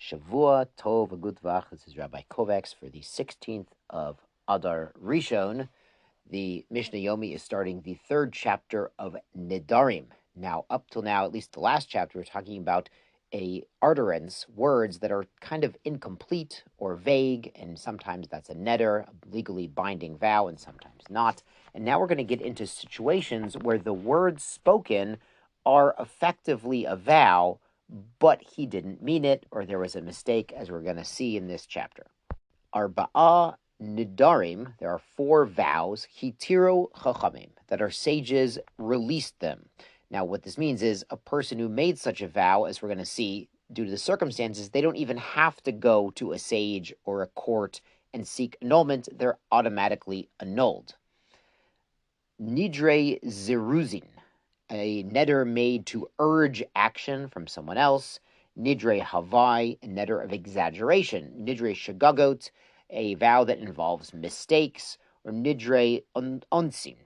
Shavua Tov Agutvach. This is Rabbi Kovacs for the 16th of Adar Rishon. The Mishnah Yomi is starting the third chapter of Nedarim. Now, up till now, at least the last chapter, we're talking about utterance, words that are kind of incomplete or vague, and sometimes that's a neder, a legally binding vow, and sometimes not. And now we're going to get into situations where the words spoken are effectively a vow, but he didn't mean it, or there was a mistake, as we're going to see in this chapter. Arba'a Nedarim, there are 4 vows, hitiro chachamim, that our sages released them. Now, what this means is a person who made such a vow, as we're going to see, due to the circumstances, they don't even have to go to a sage or a court and seek annulment. They're automatically annulled. Nidre zeruzin, a neder made to urge action from someone else. Nidre havai, a neder of exaggeration. Nidre shagagot, a vow that involves mistakes. Or nidre onsin,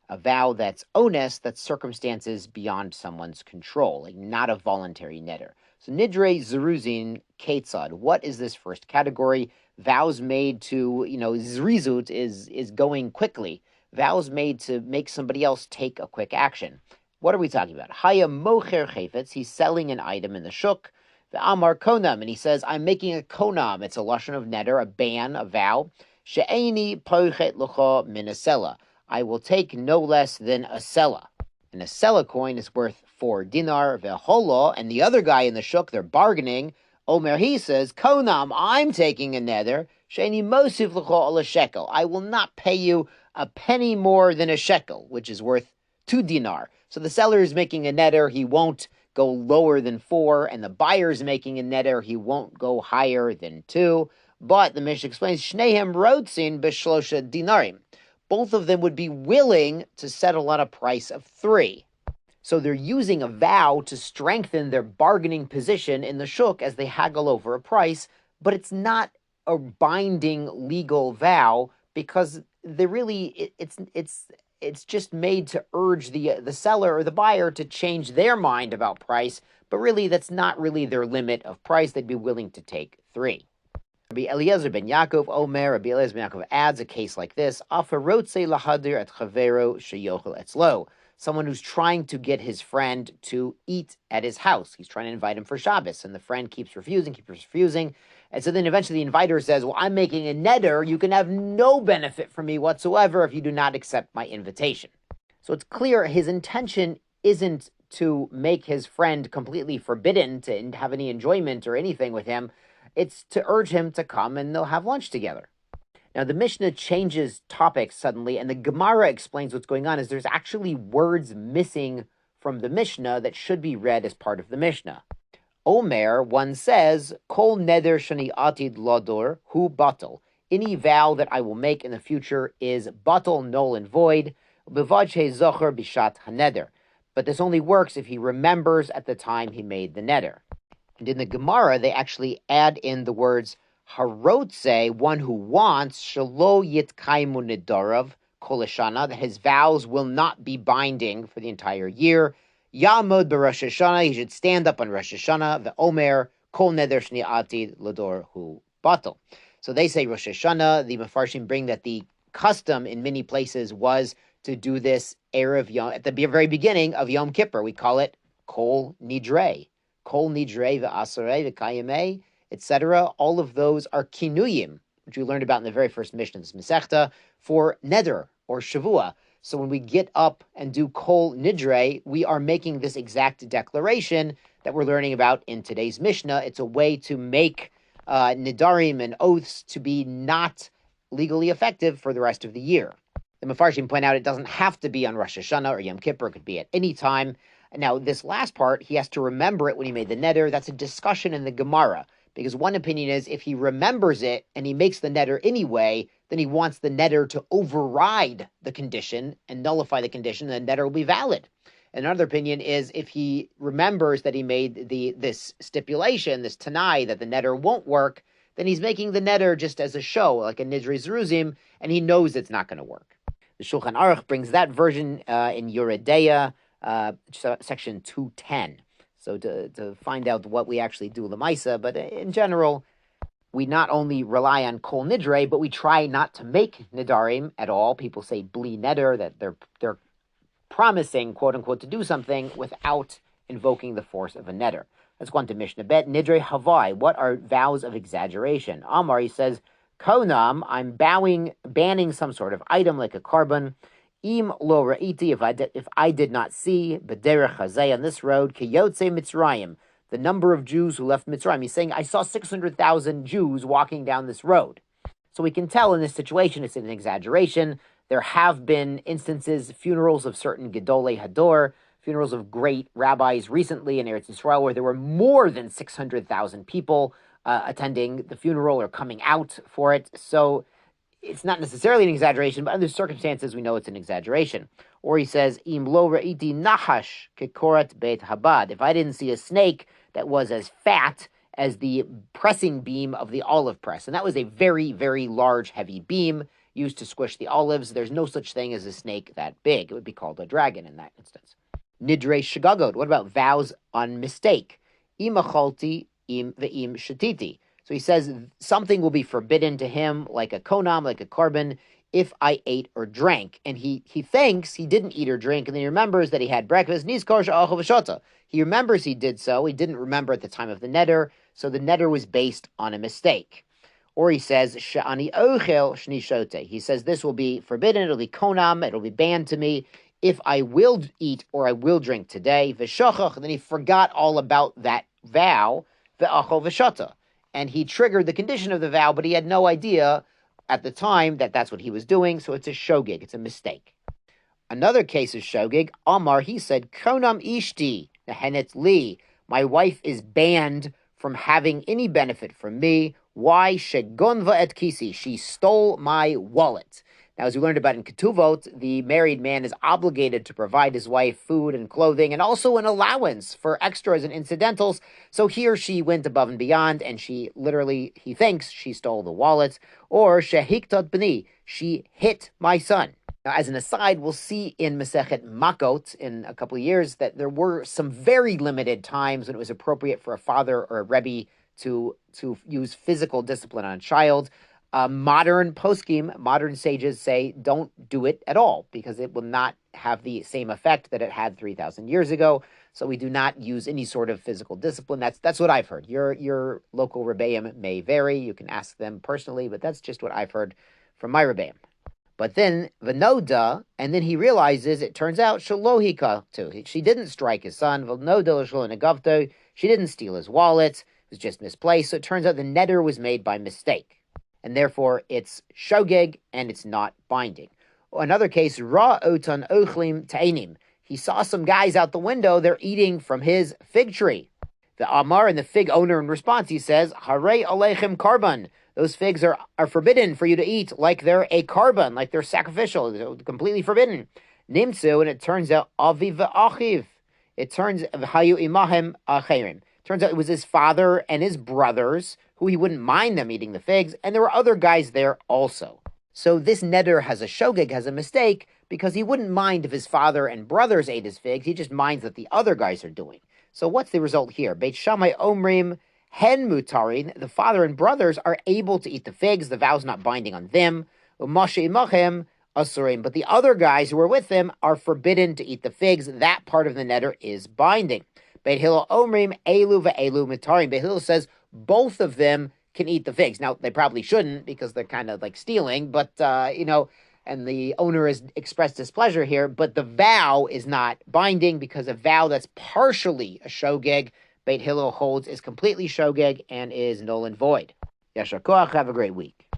a vow that's onus, that's circumstances beyond someone's control, like not a voluntary neder. So nidre zeruzin ketzad, what is this first category? Vows made to, zrizut is going quickly. Vows made to make somebody else take a quick action. What are we talking about? Haya mocher chayfetz, he's selling an item in the shuk. The amar konam, and he says, I'm making a konam. It's a lashon of neder, a ban, a vow. She'eni poichet lucha min a sela. I will take no less than a sela. And a sela coin is worth 4 dinar, ve'holo, and the other guy in the shuk, they're bargaining. Omer, he says, konam, I'm taking a neder. She'eni mosiv lucha ala shekel. I will not pay you a penny more than a shekel, which is worth 2 dinar. So the seller is making a neder, he won't go lower than 4, and the buyer is making a neder, he won't go higher than 2. But the Mishnah explains, Shnehem rotzin b'shlosha dinarim. Both of them would be willing to settle on a price of 3. So they're using a vow to strengthen their bargaining position in the shuk as they haggle over a price, but it's not a binding legal vow because it's just made to urge the seller or the buyer to change their mind about price, but really that's not really their limit of price. They'd be willing to take 3. Rabbi Eliezer ben Yaakov Omer, Rabbi Eliezer ben Yaakov adds a case like this: Afarotze lahadir et chavero sheyochel etzlo. Someone who's trying to get his friend to eat at his house. He's trying to invite him for Shabbos, and the friend keeps refusing. And so then eventually the inviter says, well, I'm making a neder. You can have no benefit from me whatsoever if you do not accept my invitation. So it's clear his intention isn't to make his friend completely forbidden to have any enjoyment or anything with him. It's to urge him to come and they'll have lunch together. Now, the Mishnah changes topics suddenly, and the Gemara explains what's going on. Is there's actually words missing from the Mishnah that should be read as part of the Mishnah. Omer, one says, Kol neder shani atid lador hu batal. Any vow that I will make in the future is batal, null, and void. Bevajhe zocher bishat haneder. But this only works if he remembers at the time he made the neder. And in the Gemara, they actually add in the words harotze, one who wants, shelo yitkaimu nedarav koleshana, that his vows will not be binding for the entire year. Yamod b'Rosh Hashanah, he should stand up on Rosh Hashanah. The Omer kol neder shni atid lador hu batal. So they say Rosh Hashanah. The Mefarshim bring that the custom in many places was to do this Erev Yom, at the very beginning of Yom Kippur. We call it kol nidre ve'asarei ve'kayimei, etc. All of those are kinuyim, which we learned about in the very first Mishnah, this Masechta, for neder or shavua. So when we get up and do kol nidre, we are making this exact declaration that we're learning about in today's Mishnah. It's a way to make nedarim and oaths to be not legally effective for the rest of the year. The Mefarshim point out it doesn't have to be on Rosh Hashanah or Yom Kippur. It could be at any time. Now, this last part, he has to remember it when he made the neder. That's a discussion in the Gemara, because one opinion is if he remembers it and he makes the neder anyway, then he wants the neder to override the condition and nullify the condition, and the neder will be valid. And another opinion is if he remembers that he made this stipulation, this tanai, that the neder won't work, then he's making the neder just as a show, like a nidre zeruzim, and he knows it's not going to work. The Shulchan Aruch brings that version in Yoredeya, section 210. So to find out what we actually do Lamaisa, but in general, we not only rely on kol nidre, but we try not to make Nedarim at all. People say bli neder, that they're promising, quote unquote, to do something without invoking the force of a neder. Let's go on to Mishnah Bet. Nidre Havai. What are vows of exaggeration? Amar, he says, Konam, I'm banning some sort of item like a carbon. Im lo ra'iti, if I did not see, b'derech hazeh, on this road, kiyotze Mitzrayim, the number of Jews who left Mitzrayim. He's saying, I saw 600,000 Jews walking down this road. So we can tell in this situation it's an exaggeration. There have been instances, funerals of certain Gedolei Hador, funerals of great rabbis recently in Eretz Yisrael, where there were more than 600,000 people attending the funeral or coming out for it. So it's not necessarily an exaggeration, but under circumstances, we know it's an exaggeration. Or he says, Im lo ra'iti nahash kekorat beit Habad. If I didn't see a snake that was as fat as the pressing beam of the olive press. And that was a very, very large, heavy beam used to squish the olives. There's no such thing as a snake that big. It would be called a dragon in that instance. Nidre shagagot. What about vows on mistake? Im achalti im ve'im shatiti. So he says something will be forbidden to him, like a konam, like a carbon, if I ate or drank. And he thinks he didn't eat or drink, and then he remembers that he had breakfast. He remembers he did so. He didn't remember at the time of the neder, so the neder was based on a mistake. Or he says, Sha'ani ochel shni shote. He says this will be forbidden, it'll be konam, it'll be banned to me if I will eat or I will drink today. V'shachach, and then he forgot all about that vow, ve'achol v'shata. And he triggered the condition of the vow, but he had no idea at the time that that's what he was doing, so it's a shogig, it's a mistake. Another case is shogig. Amar, he said, Konam ishti, nehenet li. My wife is banned from having any benefit from me. Why? Shegonva et kisi. She stole my wallet. Now, as we learned about in Ketuvot, the married man is obligated to provide his wife food and clothing and also an allowance for extras and incidentals. So he or she went above and beyond, and he thinks she stole the wallet. Or shehiktat b'ni, she hit my son. Now, as an aside, we'll see in Masechet Makot in a couple of years that there were some very limited times when it was appropriate for a father or a rebbe to use physical discipline on a child. Modern poskim, modern sages say don't do it at all because it will not have the same effect that it had 3,000 years ago. So we do not use any sort of physical discipline. That's what I've heard. Your local rebbeim may vary. You can ask them personally, but that's just what I've heard from my rebbeim. But then v'noda, and then he realizes it turns out shalohika too. She didn't strike his son. V'noda l'shalonegavto. She didn't steal his wallet. It was just misplaced. So it turns out the neder was made by mistake. And therefore, it's shogeg, and it's not binding. Another case, ra otan ochlim ta'enim. He saw some guys out the window, they're eating from his fig tree. The Amar, and the fig owner in response, he says, Harei aleichem karban. Those figs are forbidden for you to eat, like they're a karban, like they're sacrificial, they're completely forbidden. Nimtzu, and it turns out, aviv v'achiv. It turns, v'hayu imahem acherim. Turns out it was his father and his brothers who he wouldn't mind them eating the figs, and there were other guys there also. So this neder has a shogeg, has a mistake, because he wouldn't mind if his father and brothers ate his figs, he just minds that the other guys are doing. So what's the result here? Beit Shammai omrim hen mutarin, the father and brothers are able to eat the figs, the vow's not binding on them. Umashe imachem asurim, but the other guys who are with them are forbidden to eat the figs. That part of the neder is binding. Beit Hillel omrim elu ve'elu mutarin. Beit Hillel says both of them can eat the figs. Now, they probably shouldn't because they're kind of like stealing, but, and the owner has expressed displeasure here, but the vow is not binding because a vow that's partially a shogeg, Beit Hillel holds is completely shogeg and is null and void. Yashar koach, have a great week.